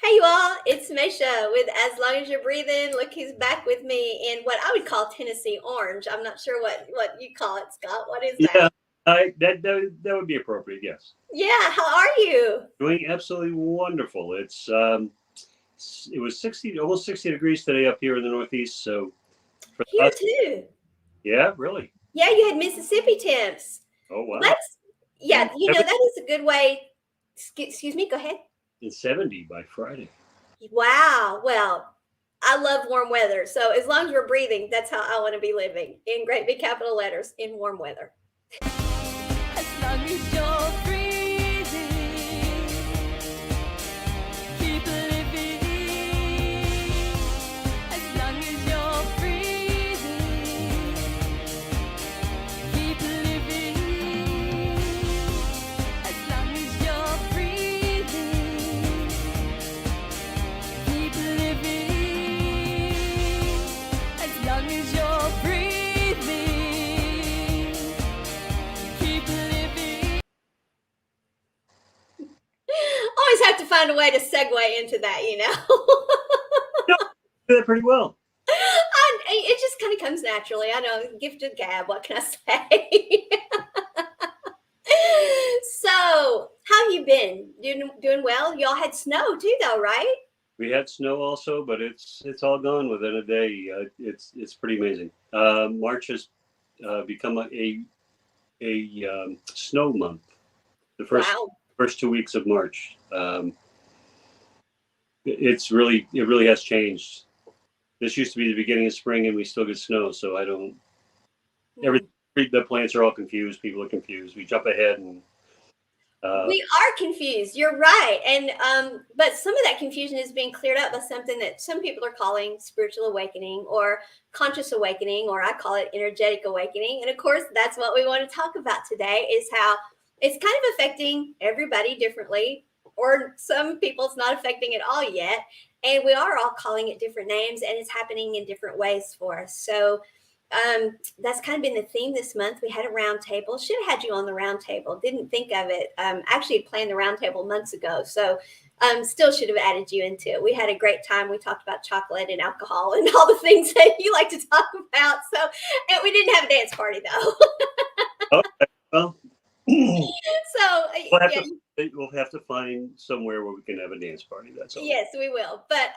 Hey you all, it's Mesha with As Long As You're Breathing. Look who's back with me in what I would call Tennessee Orange. I'm not sure what you call it, Scott. What is that? Yeah, that would be appropriate. Yes, Yeah, how are you? doing absolutely wonderful. It was 60, almost 60 degrees today up here in the Northeast. So for Here us, too. yeah, really. Yeah, you had Mississippi temps. Oh Well, wow, and that is a good way. Excuse me, go ahead. 70 by Friday. Wow. Well, I love warm weather. So as long as we're breathing, that's how I want to be living in great big capital letters in warm weather. As long as you're breathing, keep living. As long as you're breathing, keep living. As long as you're breathing, keep living. As long as you're breathing, keep living. Always have to find a way to segue into that. No, did that pretty well. It just kind of comes naturally. I know, gifted gab. What can I say? So, how have you been? Doing well? Y'all had snow too, though, right? We had snow also, but it's all gone within a day. It's pretty amazing. March has become a snow month. The Wow. first 2 weeks of March. It really has changed. This used to be the beginning of spring, and we still get snow. So I don't. Hmm. The plants are all confused. People are confused. We jump ahead and. We are confused. You're right, and but some of that confusion is being cleared up by something that some people are calling spiritual awakening or conscious awakening, or I call it energetic awakening. And of course, that's what we want to talk about today: is how it's kind of affecting everybody differently, or some people it's not affecting at all yet. And we are all calling it different names, and it's happening in different ways for us. So that's kind of been the theme this month. We had a round table. Should have had you on the round table. Didn't think of it. Actually planned the round table months ago. So still should have added you into it. We had a great time. We talked about chocolate and alcohol and all the things that you like to talk about. So, and we didn't have a dance party though. Okay, well, we'll So have yeah, to we'll have to find somewhere where we can have a dance party. That's all. yes, we will. But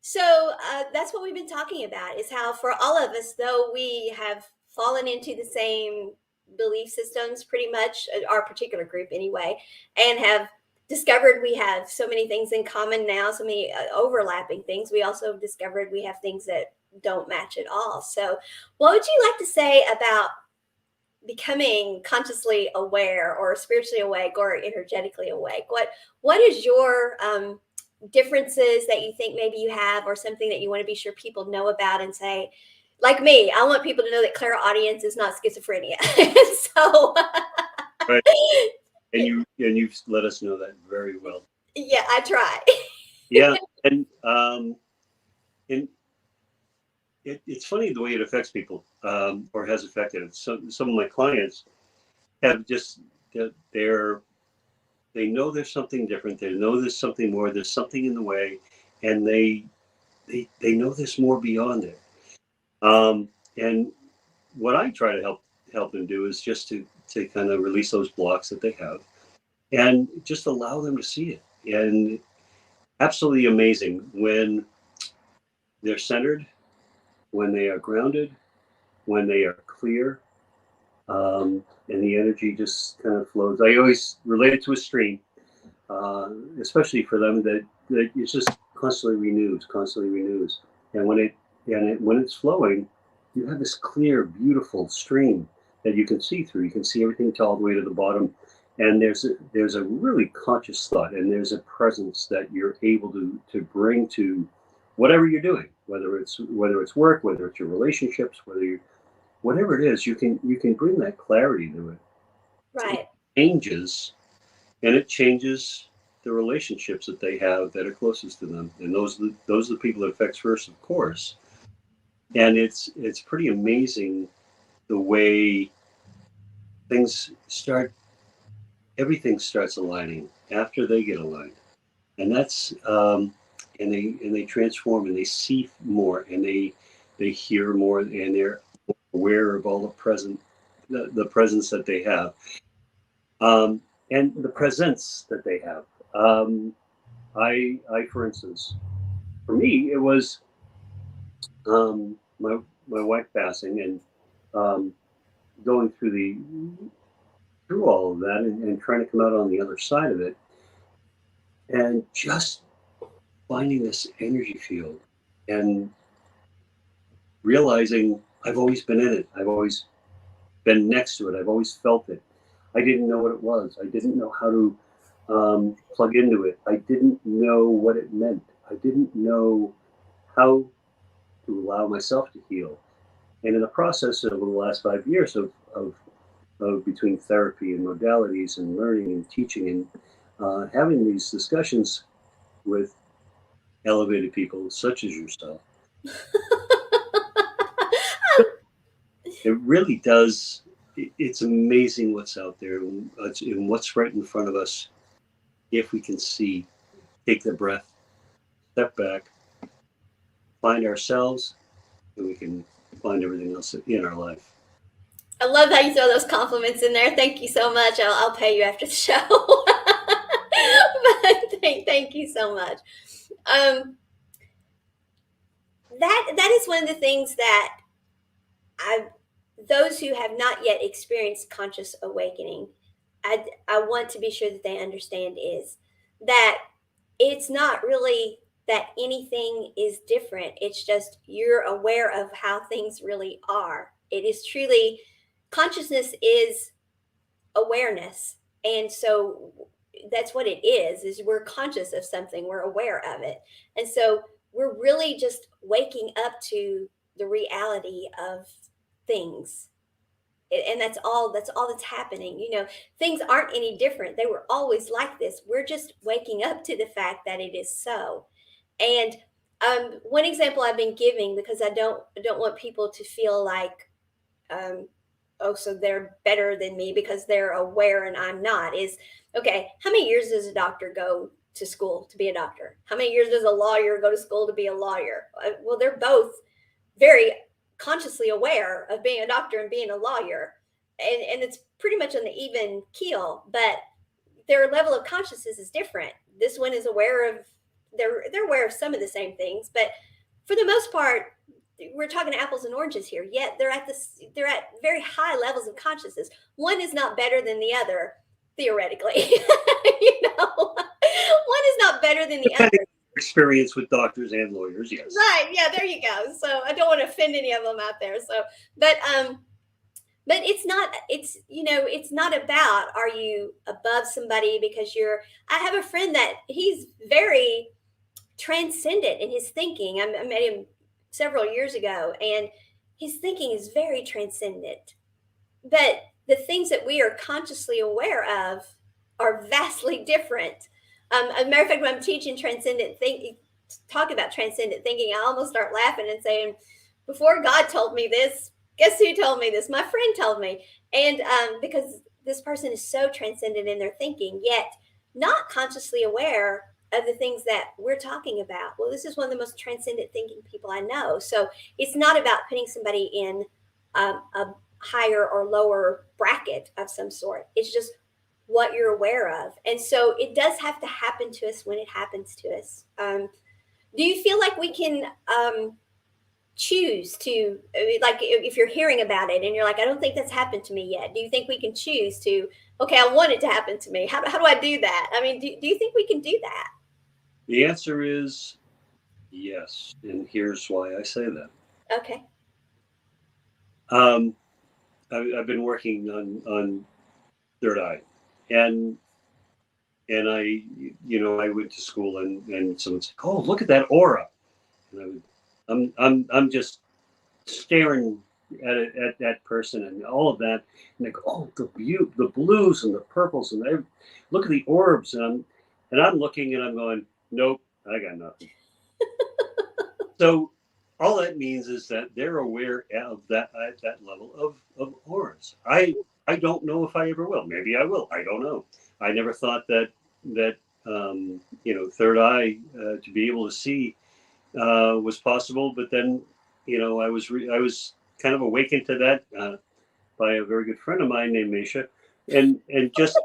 so that's what we've been talking about is how for all of us, though we have fallen into the same belief systems, pretty much our particular group anyway, and have discovered we have so many things in common now, so many overlapping things. We also discovered we have things that don't match at all. So, what would you like to say about becoming consciously aware or spiritually awake or energetically awake? What is your differences that you think maybe you have, or something that you want to be sure people know about and say, like me, I want people to know that clairaudience is not schizophrenia. So Right, and you've let us know that very well. yeah, I try. Yeah, and it's funny the way it affects people, or has affected it. Some of my clients have just they're they know there's something different. They know there's something more. There's something in the way, and they know there's more beyond it. And what I try to help them do is just to kind of release those blocks that they have, and just allow them to see it. And absolutely amazing when they're centered, when they are grounded, when they are clear, and the energy just kind of flows. I always relate it to a stream, especially for them that it's just constantly renews. And when it's flowing, you have this clear, beautiful stream that you can see through. You can see everything all the way to the bottom, and there's a really conscious thought, and there's a presence that you're able to bring to whatever you're doing, whether it's work, whether it's your relationships, whatever it is, you can bring that clarity to it. It Right. changes, and it changes the relationships that they have that are closest to them, and those are the people it affects first, of course. And it's pretty amazing the way things start. Everything starts aligning after they get aligned. And that's and they transform, and they see more, and they hear more, and they're aware of all the presence that they have, and the presence that they have. I for instance, for me, it was my wife passing, and um, going through all of that, and trying to come out on the other side of it, and just finding this energy field, and realizing I've always been in it. I've always been next to it. I've always felt it. I didn't know what it was. I didn't know how to plug into it. I didn't know what it meant. I didn't know how to allow myself to heal. And in the process over the last 5 years of between therapy and modalities and learning and teaching and having these discussions with elevated people such as yourself, it really does. It's amazing what's out there, and what's right in front of us if we can see, take the breath, step back, find ourselves, and we can find everything else in our life. I love how you throw those compliments in there. Thank you so much. I'll pay you after the show. But thank you so much. Um, that is one of the things that I those who have not yet experienced conscious awakening, I want to be sure that they understand is that it's not really that anything is different. It's just you're aware of how things really are. It is truly consciousness is awareness. And so that's what it is we're conscious of something, we're aware of it. And so we're really just waking up to the reality of things. And that's all that's happening. Things aren't any different. They were always like this. We're just waking up to the fact that it is so. And one example I've been giving, because I don't want people to feel like um, oh, so they're better than me because they're aware and I'm not, is okay, how many years does a doctor go to school to be a doctor? How many years does a lawyer go to school to be a lawyer? Well, they're both very consciously aware of being a doctor and being a lawyer. And it's pretty much on the even keel, but their level of consciousness is different. This one is aware of they're aware of some of the same things, but for the most part, we're talking apples and oranges here. Yet they're at very high levels of consciousness. One is not better than the other, theoretically. One is not better than the other. Experience with doctors and lawyers, yes. Right. Yeah, there you go. So I don't want to offend any of them out there. So, but it's not about, are you above somebody because I have a friend that he's very transcendent in his thinking. I met him several years ago, and his thinking is very transcendent. But the things that we are consciously aware of are vastly different. As a matter of fact, when I'm teaching talk about transcendent thinking, I almost start laughing and saying, before God told me this, guess who told me this? My friend told me. And because this person is so transcendent in their thinking, yet not consciously aware of the things that we're talking about. Well, this is one of the most transcendent thinking people I know. So it's not about putting somebody in a higher or lower bracket of some sort. It's just what you're aware of. And so it does have to happen to us when it happens to us. Do you feel like we can choose to, like, if you're hearing about it and you're like, I don't think that's happened to me yet. Do you think we can choose to, okay, I want it to happen to me. How do I do that? I mean, do you think we can do that? The answer is yes, and here's why I say that. Okay. I've been working on third eye, and I went to school, and someone's like, oh, look at that aura, and I'm just staring at that person and all of that, and they go, oh, the blues and the purples, and look at the orbs, and I'm looking, and I'm going, nope, I got nothing. So all that means is that they're aware of that at that level of auras. I don't know if I ever will. Maybe I will. I don't know. I never thought that third eye to be able to see was possible. But then, I was kind of awakened to that by a very good friend of mine named Misha, and just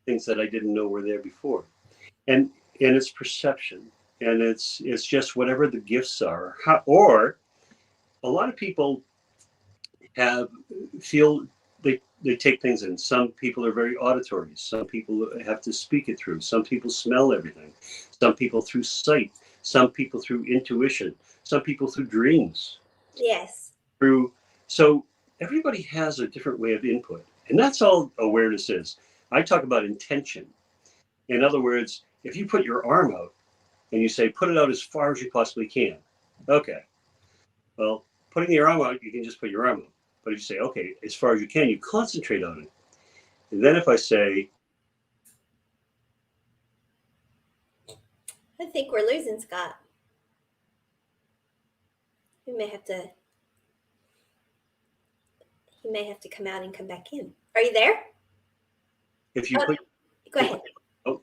things that I didn't know were there before, and it's perception, and it's just whatever the gifts are, or a lot of people have feel they take things in. Some people are very auditory. Some people have to speak it through. Some people smell everything. Some people through sight. Some people through intuition. Some people through dreams. Yes. So everybody has a different way of input, and that's all awareness is. I talk about intention. In other words, if you put your arm out and you say, put it out as far as you possibly can. Okay. Well, putting your arm out, you can just put your arm out. But if you say, okay, as far as you can, you concentrate on it. And then if I say, I think we're losing Scott. He may have to come out and come back in. Are you there? if you put, Go ahead. oh,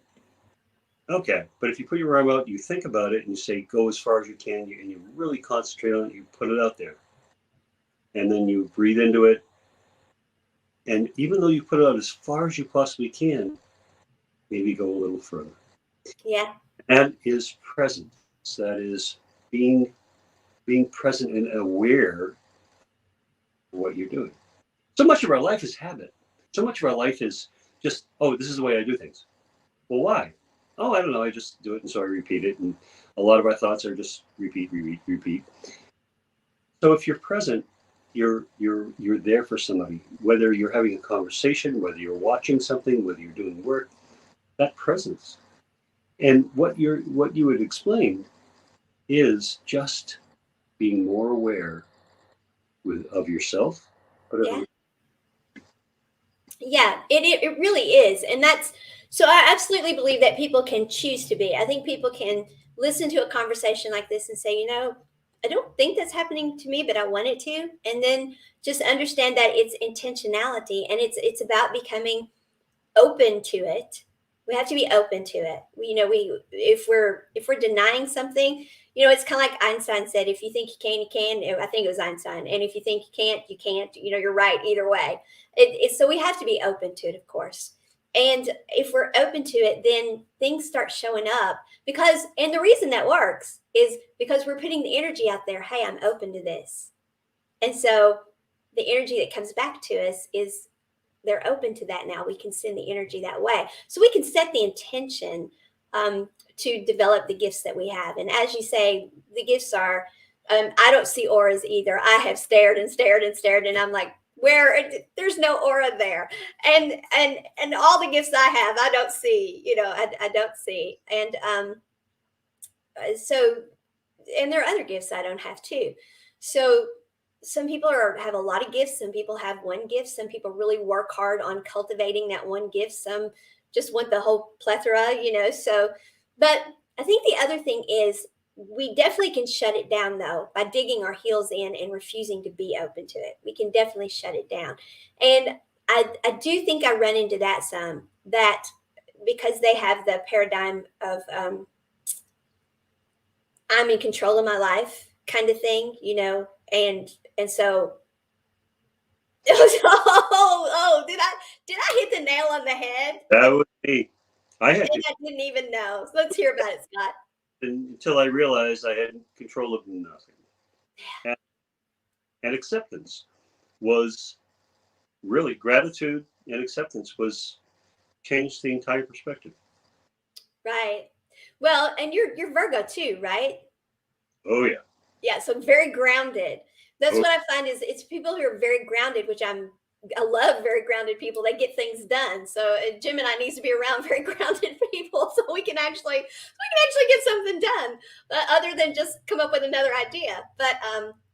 okay. But if you put your arm out, you think about it and you say, go as far as you can, and you really concentrate on it, you put it out there. And then you breathe into it. And even though you put it out as far as you possibly can, maybe go a little further. Yeah. That is presence. That is being present and aware of what you're doing. So much of our life is habit. So much of our life is just, oh, this is the way I do things. Well, why? Oh, I don't know. I just do it, and so I repeat it. And a lot of our thoughts are just repeat. So if you're present, you're there for somebody. Whether you're having a conversation, whether you're watching something, whether you're doing work, that presence. And what you would explain is just being more aware of yourself. Yeah. Yeah, it really is. And that's, so I absolutely believe that people can choose to be. I think people can listen to a conversation like this and say, I don't think that's happening to me, but I want it to. And then just understand that it's intentionality, and it's about becoming open to it. We have to be open to it. If we're denying something, it's kind of like Einstein said, if you think you can, you can. I think it was Einstein. And if you think you can't, you can't. You're right either way. So we have to be open to it, of course. And if we're open to it, then things start showing up, and the reason that works is because we're putting the energy out there. Hey, I'm open to this. And so the energy that comes back to us is, they're open to that now. We can send the energy that way. So we can set the intention to develop the gifts that we have. And as you say, the gifts are, I don't see auras either. I have stared and stared and stared, and I'm like, there's no aura there. And all the gifts I have, I don't see, I don't see. And and there are other gifts I don't have too. So some people have a lot of gifts. Some people have one gift. Some people really work hard on cultivating that one gift. Some just want the whole plethora, So, but I think the other thing is, we definitely can shut it down, though, by digging our heels in and refusing to be open to it. We can definitely shut it down. And I do think I run into that because they have the paradigm of I'm in control of my life kind of thing, and so did I hit the nail on the head? That would be. I didn't even know. So let's hear about it, Scott. Until I realized I had control of nothing. Yeah. And acceptance was really, gratitude and acceptance changed the entire perspective. Right. Well, and you're Virgo too, right? Oh yeah. Yeah, so very grounded. That's what I find is, it's people who are very grounded, which I love very grounded people. They get things done. So Gemini needs to be around very grounded people, so we can actually get something done, other than just come up with another idea. But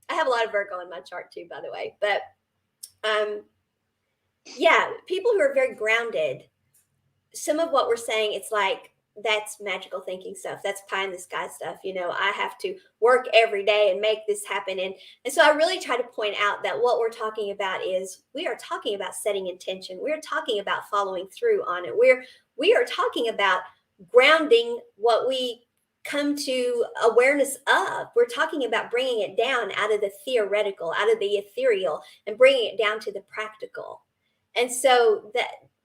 I have a lot of Virgo in my chart too, by the way. But yeah, people who are very grounded, some of what we're saying, it's like, that's magical thinking stuff. That's pie in the sky stuff. I have to work every day and make this happen. And so I really try to point out that what we're talking about is, we are talking about setting intention. We're talking about following through on it. We are talking about grounding what we come to awareness of. We're talking about bringing it down out of the theoretical, out of the ethereal, and bringing it down to the practical. And so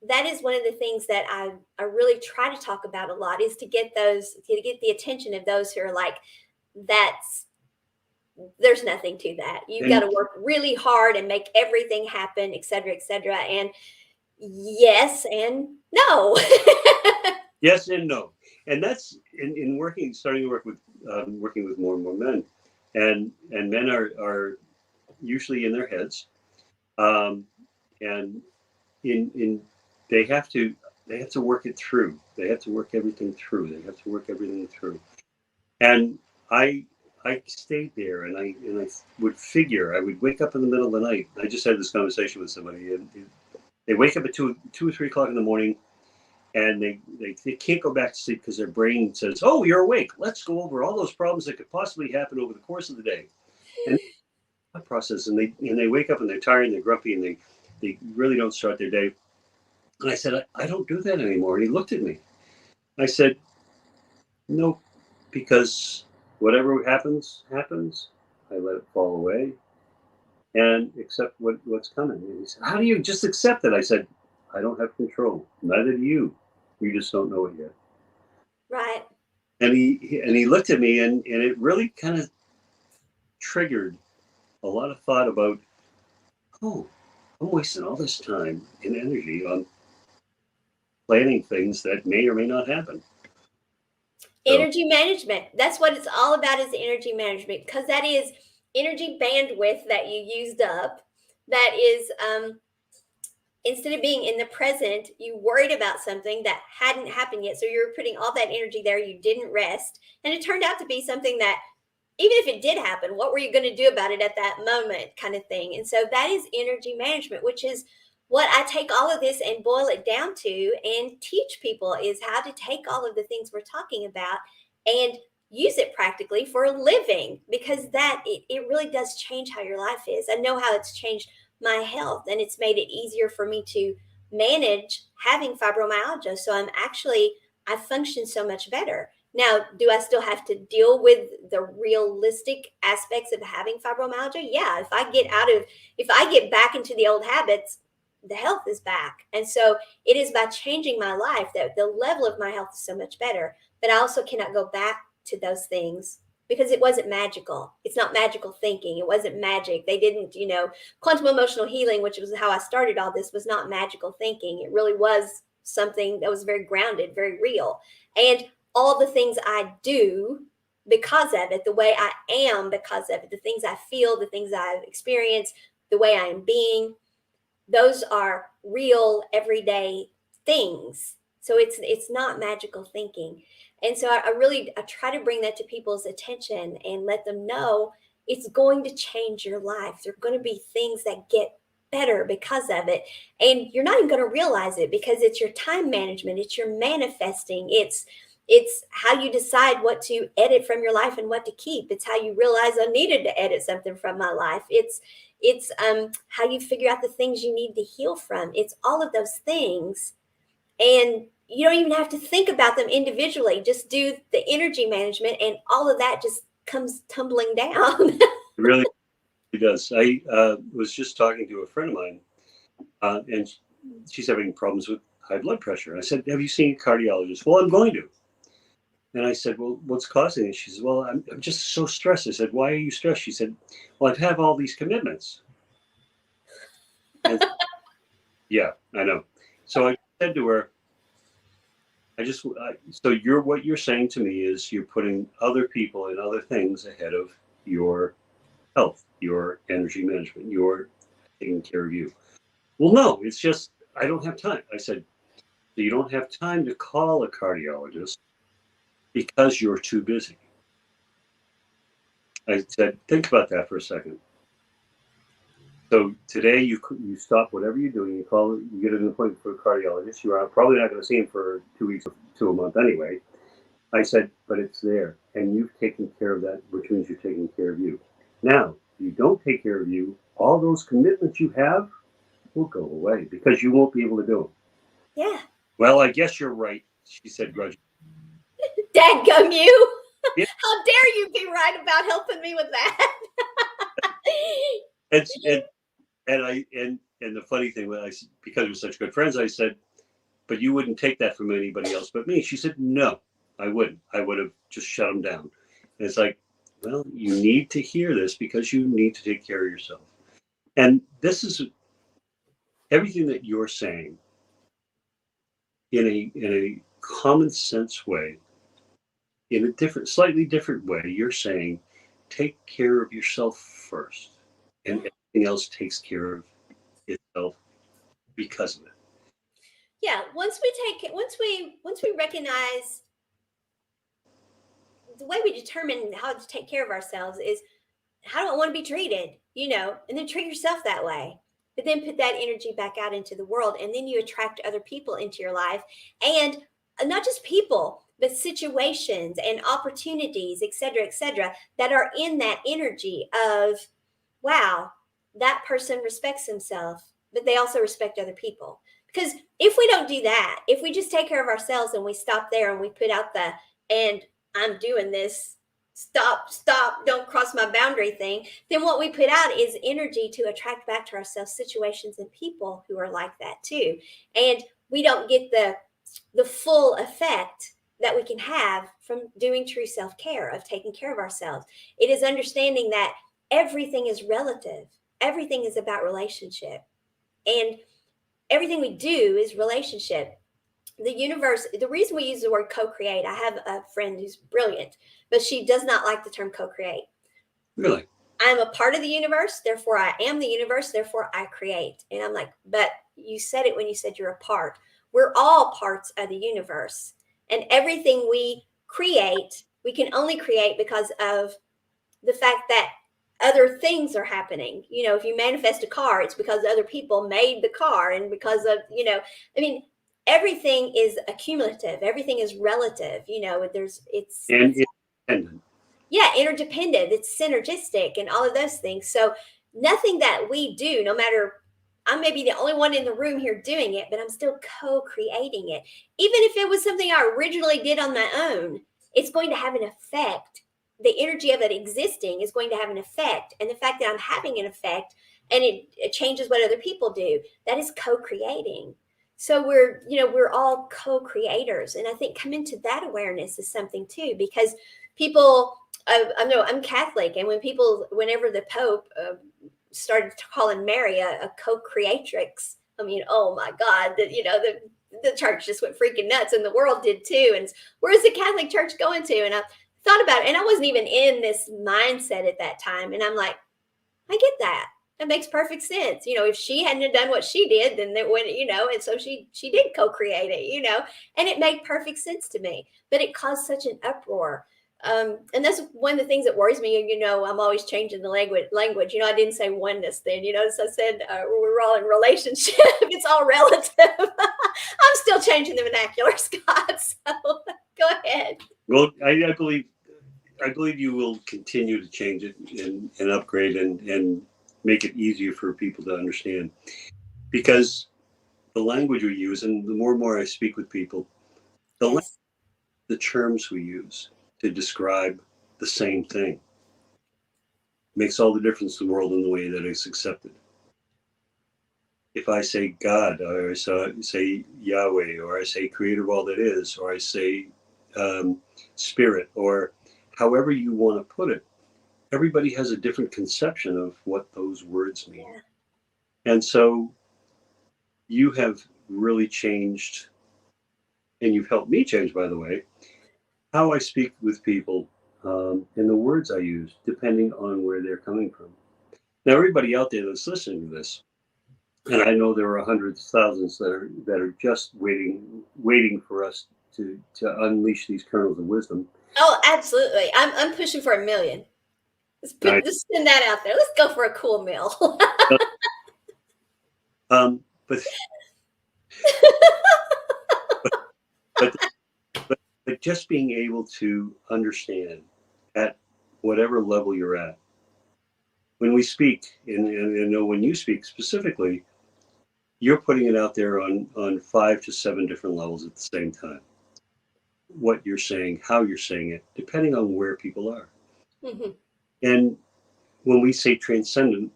that is one of the things that I really try to talk about a lot, is to get the attention of those who are like, there's nothing to that. You've got to work really hard and make everything happen, et cetera, et cetera. And yes and no. Yes and no. And that's in starting to work with working with more and more men, and men are usually in their heads, and in they have to work it through. They have to work everything through. And I stayed there, and I would figure, I would wake up in the middle of the night. I just had this conversation with somebody, and they wake up at 2 or 3 o'clock in the morning, and they can't go back to sleep because their brain says, "Oh, you're awake. Let's go over all those problems that could possibly happen over the course of the day." And that process, and they wake up and they're tired and they're grumpy and they really don't start their day. And I said, I don't do that anymore. And he looked at me. I said, no, because whatever happens. I let it fall away and accept what's coming. And he said, how do you just accept it? I said, I don't have control. Neither do you. You just don't know it yet. Right. And he looked at me, and it really kind of triggered a lot of thought about, oh, I'm wasting all this time and energy on planning things that may or may not happen. Energy management. That's what it's all about, is energy management, because that is energy bandwidth that you used up. That is, instead of being in the present, you worried about something that hadn't happened yet. So you're putting all that energy there. You didn't rest. And it turned out to be something that, even if it did happen, what were you going to do about it at that moment, kind of thing. And so that is energy management, which is what I take all of this and boil it down to and teach people, is how to take all of the things we're talking about and use it practically for a living, because that it really does change how your life is. I know how it's changed my health, and it's made it easier for me to manage having fibromyalgia. So I function so much better. Now, do I still have to deal with the realistic aspects of having fibromyalgia? Yeah. If I get back into the old habits, the health is back. And so it is by changing my life that the level of my health is so much better. But I also cannot go back to those things, because it wasn't magical. It's not magical thinking. It wasn't magic. They didn't, quantum emotional healing, which was how I started all this, was not magical thinking. It really was something that was very grounded, very real. And all the things I do because of it, the way I am because of it, the things I feel, the things I've experienced, the way I am being, those are real everyday things. So it's not magical thinking. And so I try to bring that to people's attention and let them know it's going to change your life. There are going to be things that get better because of it. And you're not even going to realize it, because it's your time management. It's your manifesting. It's how you decide what to edit from your life and what to keep. It's how you realize I needed to edit something from my life. It's how you figure out the things you need to heal from. It's all of those things. And you don't even have to think about them individually. Just do the energy management, and all of that just comes tumbling down. It really does. I was just talking to a friend of mine, and she's having problems with high blood pressure. I said, have you seen a cardiologist? Well, I'm going to. And I said, well, what's causing it? She said, well, I'm just so stressed. I said, why are you stressed? She said, well, I have all these commitments. And, yeah, I know. So I said to her, so what you're saying to me is you're putting other people and other things ahead of your health, your energy management, your taking care of you. Well, no, it's just, I don't have time. I said, so you don't have time to call a cardiologist because you're too busy. I said, think about that for a second. So today you stop whatever you're doing, you get an appointment for a cardiologist. You are probably not going to see him for 2 weeks to a month anyway. I said, but it's there, and you've taken care of that, which means you're taking care of you. Now, if you don't take care of you, all those commitments you have will go away because you won't be able to do them. Yeah. Well, I guess you're right, she said grudgingly. Dadgum you. Yeah. How dare you be right about helping me with that? And the funny thing was, because we're such good friends, I said, but you wouldn't take that from anybody else but me. She said, no, I wouldn't. I would have just shut them down. And it's like, well, you need to hear this because you need to take care of yourself. And this is everything that you're saying in a common sense way, in a different, slightly different way. You're saying, take care of yourself first, and everything else takes care of itself because of it. Yeah, once we recognize the way we determine how to take care of ourselves is how do I want to be treated, and then treat yourself that way. But then put that energy back out into the world, and then you attract other people into your life, and not just people, but situations and opportunities, et cetera, that are in that energy of, wow, that person respects himself, but they also respect other people. Because if we don't do that, if we just take care of ourselves and we stop there and we put out the, and I'm doing this, stop, don't cross my boundary thing, then what we put out is energy to attract back to ourselves situations and people who are like that too. And we don't get the full effect that we can have from doing true self-care, of taking care of ourselves. It is understanding that everything is relative. Everything is about relationship. And everything we do is relationship. The universe, the reason we use the word co-create, I have a friend who's brilliant, but she does not like the term co-create. Really? I'm a part of the universe, therefore I am the universe, therefore I create. And I'm like, but you said it when you said you're a part. We're all parts of the universe. And everything we create, we can only create because of the fact that other things are happening. If you manifest a car, it's because other people made the car, and because of, I mean, everything is accumulative, everything is relative, it's And independent. yeah, interdependent, it's synergistic and all of those things. So nothing that we do, no matter, I may be the only one in the room here doing it, but I'm still co-creating it. Even if it was something I originally did on my own, it's going to have an effect. The energy of it existing is going to have an effect. And the fact that I'm having an effect, and it changes what other people do, that is co-creating. So we're all co-creators. And I think coming to that awareness is something too, because people, I know I'm Catholic, and whenever the Pope started calling Mary a co-creatrix, I mean, oh my God, the church just went freaking nuts, and the world did too. And where's the Catholic Church going to? And I thought about it, and I wasn't even in this mindset at that time. And I'm like, I get that. That makes perfect sense. If she hadn't done what she did, then it went, and so she did co-create it, and it made perfect sense to me. But it caused such an uproar. And that's one of the things that worries me. I'm always changing the language. I didn't say oneness then, so I said we're all in relationship. It's all relative. I'm still changing the vernacular, Scott. So go ahead. Well, I believe you will continue to change it and upgrade and make it easier for people to understand, because the language we use, and the more and more I speak with people, Yes. the terms we use to describe the same thing makes all the difference in the world in the way that it's accepted. If I say God, or I say Yahweh, or I say creator of all that is, or I say spirit, or however you want to put it, everybody has a different conception of what those words mean. Yeah. And so you have really changed, and you've helped me change, by the way, how I speak with people, and the words I use, depending on where they're coming from. Now, everybody out there that's listening to this, and I know there are hundreds of thousands that are just waiting for us to unleash these kernels of wisdom. Oh, absolutely. I'm pushing for 1 million. Let's send that out there. Let's go for a cool meal. But just being able to understand at whatever level you're at, when we speak, and know when you speak specifically, you're putting it out there on 5 to 7 different levels at the same time. what you're saying, how you're saying it, depending on where people are. Hmm. And when we say transcendent,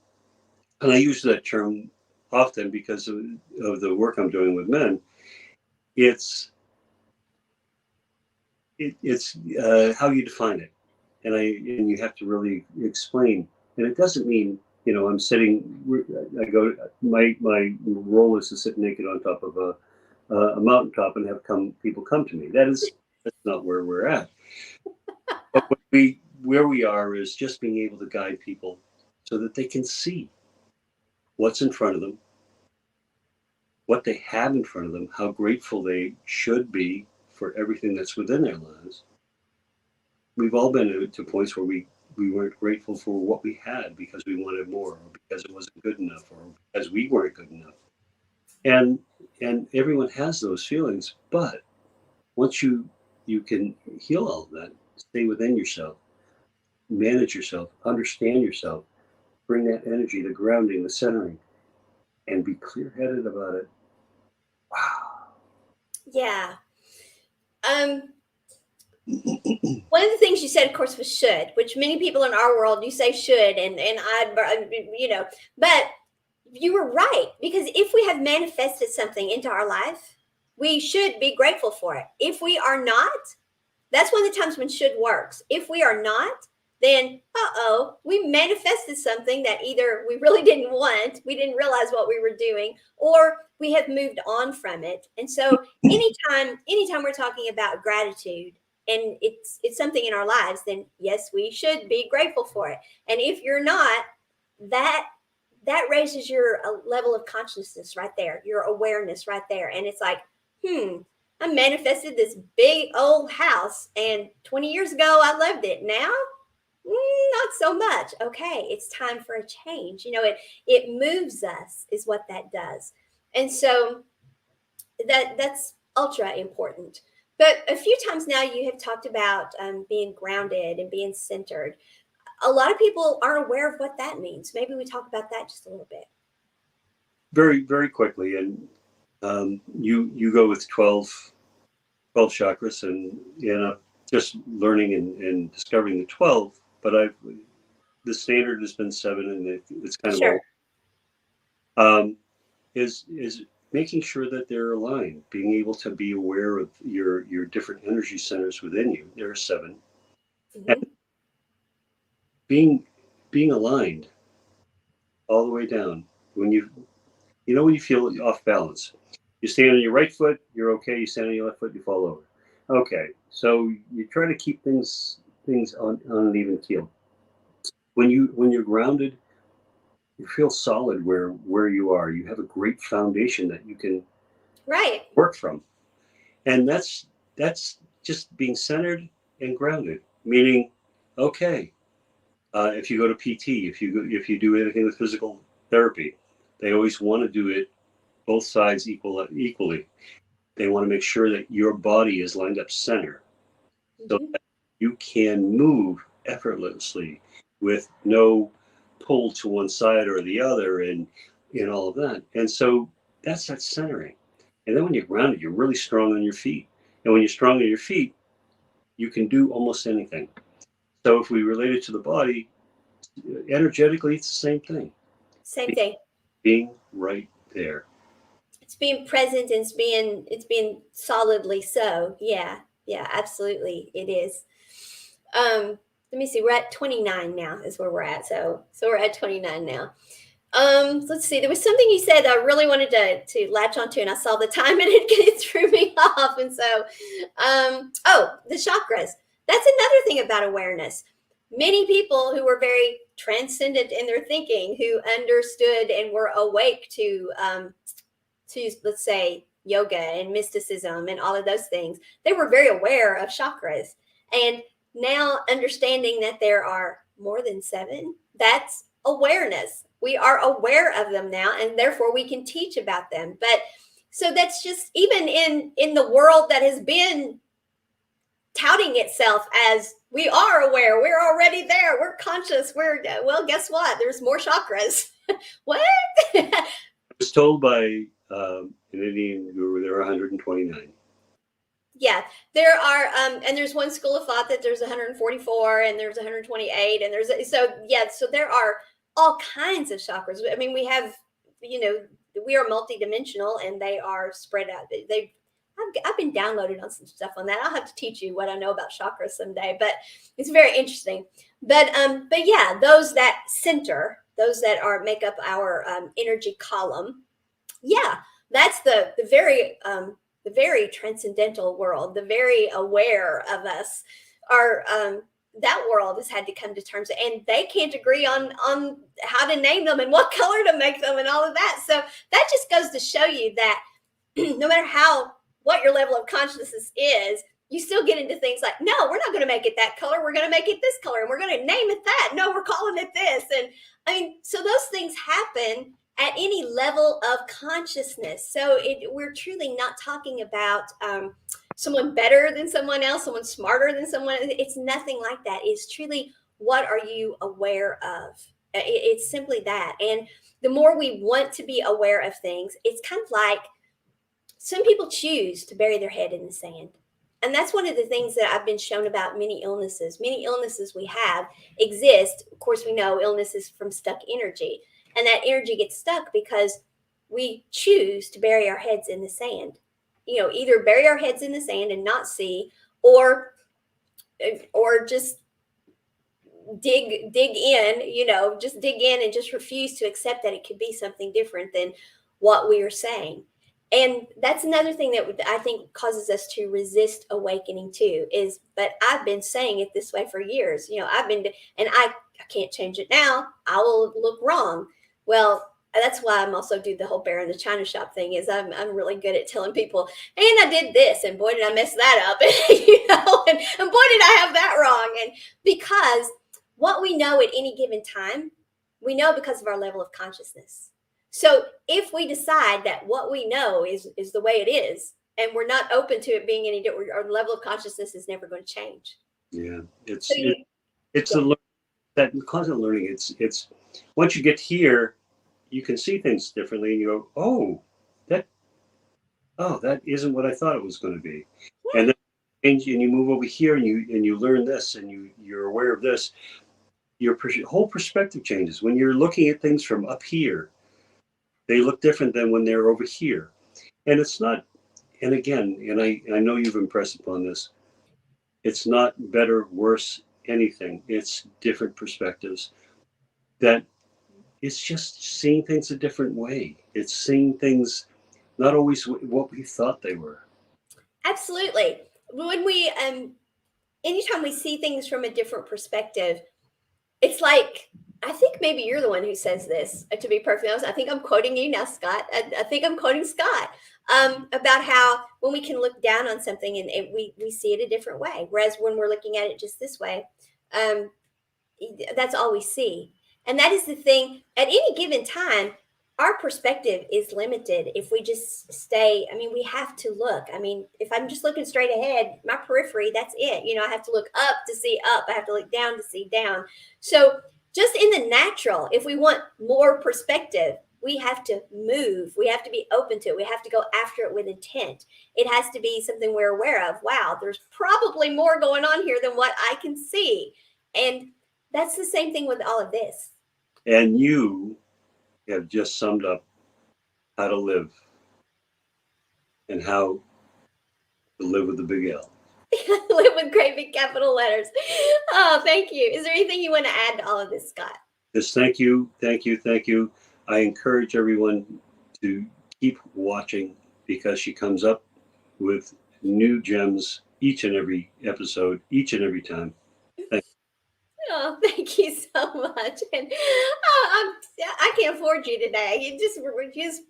and I use that term often because of the work I'm doing with men, it's it's how you define it, and you have to really explain. And it doesn't mean, I'm sitting. I go. My role is to sit naked on top of a mountaintop and have people come to me. That's not where we're at. But where we are is just being able to guide people so that they can see what's in front of them, what they have in front of them, how grateful they should be for everything that's within their lives. We've all been to points where we weren't grateful for what we had because we wanted more, or because it wasn't good enough, or because we weren't good enough. And everyone has those feelings, but once you can heal all of that, stay within yourself, manage yourself, understand yourself, bring that energy, the grounding, the centering, and be clear-headed about it. Wow. Yeah. Um, One of the things you said, of course, was should, which many people in our world, you say should, and but you were right, because if we have manifested something into our life, we should be grateful for it. If we are not, that's one of the times when should works. If we are not, then we manifested something that either we really didn't want, we didn't realize what we were doing, or we have moved on from it. And so anytime we're talking about gratitude and it's something in our lives, then yes, we should be grateful for it. And if you're not, that raises your level of consciousness right there, your awareness right there. And it's like, I manifested this big old house, and 20 years ago I loved it. Now, not so much. Okay, it's time for a change. It moves us, is what that does. And so that's ultra important. But a few times now you have talked about being grounded and being centered. A lot of people aren't aware of what that means. Maybe we talk about that just a little bit. Very, very quickly. And you go with 12 chakras, and just learning and discovering the 12. But the standard has been 7, and it's kind of Sure. is making sure that they're aligned, being able to be aware of your different energy centers within you. There are 7, and Hmm. being aligned all the way down. When when you feel off balance, you stand on your right foot, you're okay. You stand on your left foot, you fall over. Okay, so you try to keep things on an even keel. When you're grounded, you feel solid where you are. You have a great foundation that you can Right. work from, and that's just being centered and grounded. Meaning, okay, if you go to PT, if you do anything with physical therapy, they always want to do it both sides equally. They want to make sure that your body is lined up center, so Hmm. that you can move effortlessly with no pull to one side or the other, and all of that. And so that's that centering. And then when you're grounded, you're really strong on your feet. And when you're strong on your feet, you can do almost anything. So if we relate it to the body, energetically, it's the same thing. Same thing. Being right there. It's being present, and it's being solidly so. Yeah. Yeah, absolutely. It is. Let me see. We're at 29 now is where we're at. So we're at 29 now. Let's see. There was something you said that I really wanted to latch onto, and I saw the time and it threw me off. And so, the chakras. That's another thing about awareness. Many people who were very transcendent in their thinking, who understood and were awake to, let's say, yoga and mysticism and all of those things, they were very aware of chakras. And now understanding that there are more than 7, that's awareness. We are aware of them now, and therefore we can teach about them. But so that's just, even in the world that has been touting itself as we are aware, we're already there, we're conscious, well, guess what, there's more chakras. What? I was told by an Indian guru there are 129. Yeah, there are, and there's one school of thought that there's 144 and there's 128, and so there are all kinds of chakras. I mean, we have, we are multidimensional, and they are spread out. I've been downloaded on some stuff on that. I'll have to teach you what I know about chakras someday, but it's very interesting. But yeah, those that center, those that make up our energy column. Yeah, that's the very transcendental world, the very aware of us, are that world has had to come to terms, and they can't agree on how to name them and what color to make them and all of that. So that just goes to show you that no matter what your level of consciousness is, you still get into things like, no, we're not going to make it that color. We're going to make it this color, and we're going to name it that. No, we're calling it this. And I mean, so those things happen at any level of consciousness. So we're truly not talking about someone better than someone else, someone smarter than someone. It's nothing like that. It's truly, what are you aware of? It's simply that. And the more we want to be aware of things, it's kind of like some people choose to bury their head in the sand. And that's one of the things that I've been shown about many illnesses. Many illnesses we have exist. Of course, we know illnesses from stuck energy. And that energy gets stuck because we choose to bury our heads in the sand. Either bury our heads in the sand and not see, or just dig in, just dig in and just refuse to accept that it could be something different than what we are saying. And that's another thing that I think causes us to resist awakening too, but I've been saying it this way for years. And I can't change it now. I will look wrong. Well, that's why I'm also do the whole bear in the china shop thing, is I'm really good at telling people, and I did this, and boy, did I mess that up. And boy, did I have that wrong. And because what we know at any given time, we know because of our level of consciousness. So if we decide that what we know is the way it is, and we're not open to it being any different, our level of consciousness is never going to change. Yeah, it's that constant learning. It's once you get here, you can see things differently, and you go, that isn't what I thought it was going to be. Yeah. And then you move over here, and you learn this, and you're aware of this. Your whole perspective changes when you're looking at things from up here. They look different than when they're over here. And it's not, and again, and I know you've impressed upon this, it's not better, worse, anything. It's different perspectives. That it's just seeing things a different way. It's seeing things not always what we thought they were. Absolutely. When we, anytime we see things from a different perspective, it's like, I think maybe you're the one who says this, to be perfectly honest. I think I'm quoting you now, Scott. I think I'm quoting Scott about how when we can look down on something and we see it a different way. Whereas when we're looking at it just this way, that's all we see. And that is the thing. At any given time, our perspective is limited if we just stay. I mean, we have to look. I mean, if I'm just looking straight ahead, my periphery, that's it. I have to look up to see up. I have to look down to see down. So just in the natural, if we want more perspective, we have to move. We have to be open to it. We have to go after it with intent. It has to be something we're aware of. Wow, there's probably more going on here than what I can see. And that's the same thing with all of this. And you have just summed up how to live and how to live with the big L. Live with great big capital letters. Oh, thank you. Is there anything you want to add to all of this, Scott? Yes, thank you. I encourage everyone to keep watching, because she comes up with new gems each and every episode, each and every time. Oh, thank you so much. And I can't afford you today. You just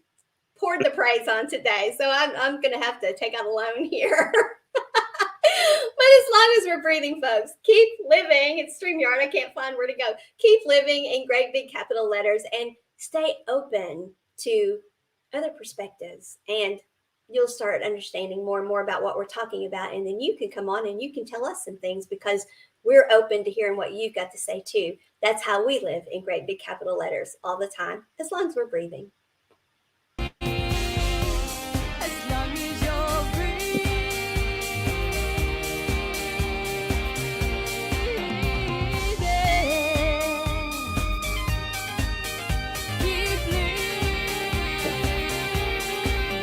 poured the praise on today. So I'm going to have to take out a loan here. But as long as we're breathing, folks, keep living. It's StreamYard. I can't find where to go. Keep living in great big capital letters and stay open to other perspectives. And you'll start understanding more and more about what we're talking about. And then you can come on and you can tell us some things, because we're open to hearing what you've got to say too. That's how we live in great big capital letters all the time, as long as we're breathing.